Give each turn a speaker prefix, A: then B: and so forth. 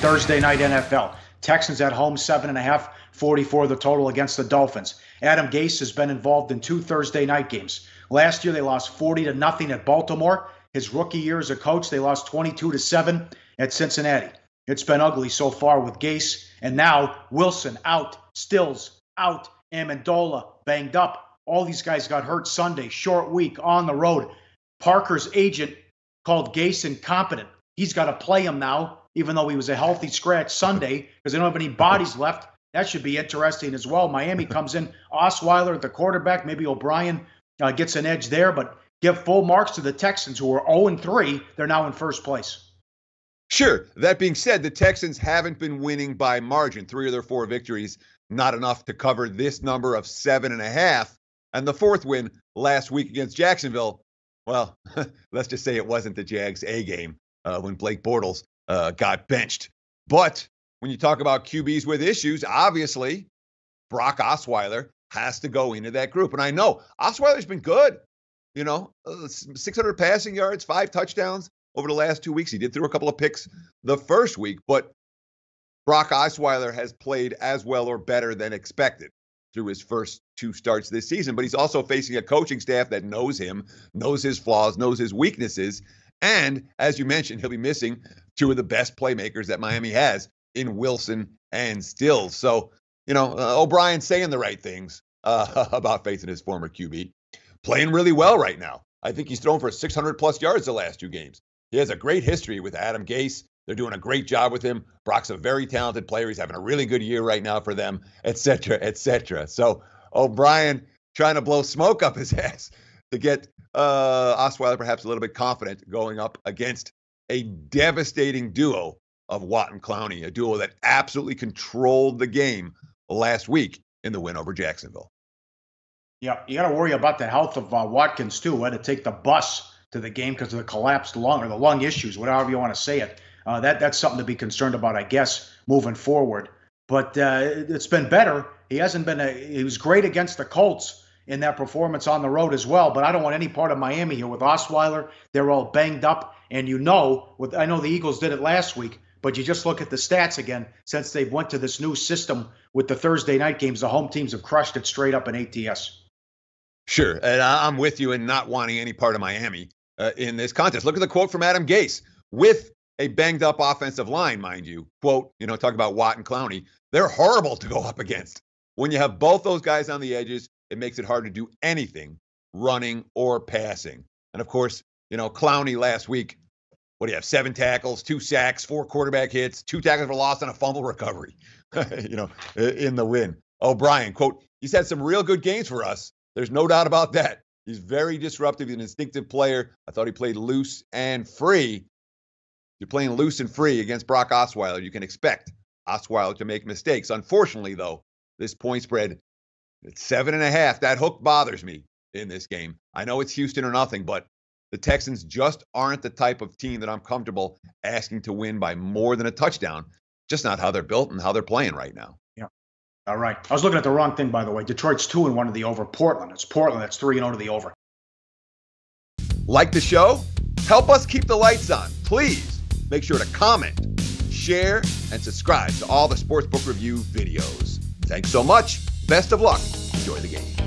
A: Thursday night NFL. Texans at home, 7.5, 44 the total against the Dolphins. Adam Gase has been involved in 2 Thursday night games. Last year, they lost 40-0 at Baltimore. His rookie year as a coach, they lost 22-7 at Cincinnati. It's been ugly so far with Gase. And now Wilson out, Stills out, Amendola banged up. All these guys got hurt Sunday, short week, on the road. Parker's agent called Gase incompetent. He's got to play him now, even though he was a healthy scratch Sunday, because they don't have any bodies left. That should be interesting as well. Miami comes in, Osweiler at the quarterback. Maybe O'Brien gets an edge there, but give full marks to the Texans, who are 0-3. They're now in first place.
B: Sure. That being said, the Texans haven't been winning by margin. 3 of their 4 victories, not enough to cover this number of 7.5. And the 4th win last week against Jacksonville, well, let's just say it wasn't the Jags' A game when Blake Bortles got benched. But when you talk about QBs with issues, obviously, Brock Osweiler has to go into that group. And I know Osweiler's been good, 600 passing yards, 5 touchdowns over the last 2 weeks. He did throw a couple of picks the first week, but Brock Osweiler has played as well or better than expected through his first 2 starts this season. But he's also facing a coaching staff that knows him, knows his flaws, knows his weaknesses. And as you mentioned, he'll be missing 2 of the best playmakers that Miami has in Wilson and Stills. So, O'Brien's saying the right things about facing his former QB. Playing really well right now. I think he's thrown for 600-plus yards the last 2 games. He has a great history with Adam Gase. They're doing a great job with him. Brock's a very talented player. He's having a really good year right now for them, et cetera, et cetera. So O'Brien trying to blow smoke up his ass to get Osweiler perhaps a little bit confident going up against a devastating duo of Watt and Clowney, a duo that absolutely controlled the game last week in the win over Jacksonville.
A: Yeah, you got to worry about the health of Watkins, too. Had to take the bus to the game because of the collapsed lung or the lung issues, whatever you want to say it. That's something to be concerned about, I guess, moving forward. But it's been better. He was great against the Colts in that performance on the road as well. But I don't want any part of Miami here with Osweiler. They're all banged up. And I know the Eagles did it last week, but you just look at the stats again. Since they've went to this new system with the Thursday night games, the home teams have crushed it straight up in ATS.
B: Sure, and I'm with you in not wanting any part of Miami in this contest. Look at the quote from Adam Gase. With a banged-up offensive line, mind you, quote, talk about Watt and Clowney, they're horrible to go up against. When you have both those guys on the edges, it makes it hard to do anything, running or passing. And, of course, Clowney last week, what do you have, 7 tackles, 2 sacks, 4 quarterback hits, 2 tackles for loss, and a fumble recovery, in the win. O'Brien, quote, he's had some real good games for us. There's no doubt about that. He's very disruptive. He's an instinctive player. I thought he played loose and free. You're playing loose and free against Brock Osweiler. You can expect Osweiler to make mistakes. Unfortunately, though, this point spread, it's 7.5. That hook bothers me in this game. I know it's Houston or nothing, but the Texans just aren't the type of team that I'm comfortable asking to win by more than a touchdown. Just not how they're built and how they're playing right now.
A: Yeah. All right. I was looking at the wrong thing, by the way. Detroit's 2-1 to the over. Portland. It's Portland that's 3-0 to the over.
B: Like the show? Help us keep the lights on. Please make sure to comment, share, and subscribe to all the Sportsbook Review videos. Thanks so much. Best of luck. Enjoy the game.